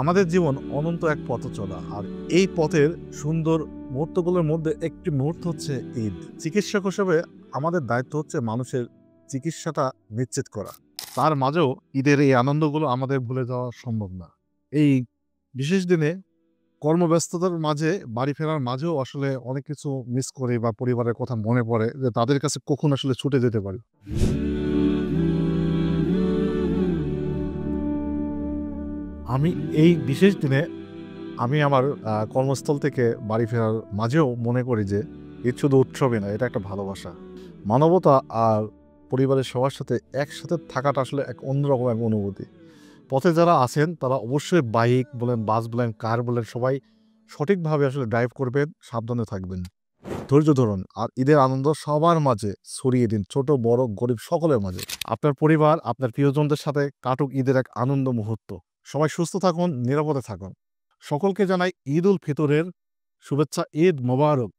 আমাদের জীবন অনন্ত এক পথ চলা, আর এই পথের সুন্দর মুহূর্তগুলোর মধ্যে একটি মুহূর্ত হচ্ছে ঈদ। চিকিৎসক হিসেবে আমাদের দায়িত্ব হচ্ছে মানুষের চিকিৎসাটা নিশ্চিত করা। তার মাঝেও ঈদের এই আনন্দগুলো আমাদের ভুলে যাওয়া সম্ভব না। এই বিশেষ দিনে কর্মব্যস্ততার মাঝে বাড়ি ফেরার মাঝেও আসলে অনেক কিছু মিস করি বা পরিবারের কথা মনে পড়ে যে তাদের কাছে কখন আসলে ছুটে যেতে পারি। আমি এই বিশেষ দিনে আমি আমার কর্মস্থল থেকে বাড়ি ফেরার মাঝেও মনে করি যে ঈদ শুধু উৎসবই না, এটা একটা ভালোবাসা। মানবতা আর পরিবারের সবার সাথে একসাথে থাকাটা আসলে এক অন্যরকম এক অনুভূতি। পথে যারা আছেন তারা অবশ্যই বাইক বলেন, বাস বলেন, কার বলেন সবাই সঠিকভাবে আসলে ড্রাইভ করবেন, সাবধানে থাকবেন। ধৈর্য ধরুন আর ঈদের আনন্দ সবার মাঝে ছড়িয়ে দিন, ছোট বড় গরিব সকলের মাঝে। আপনার পরিবার, আপনার প্রিয়জনদের সাথে কাটুক ঈদের এক আনন্দ মুহূর্ত। সবাই সুস্থ থাকুন, নিরাপদে থাকুন। সকলকে জানাই ঈদ উল ফিতরের শুভেচ্ছা। ঈদ মোবারক।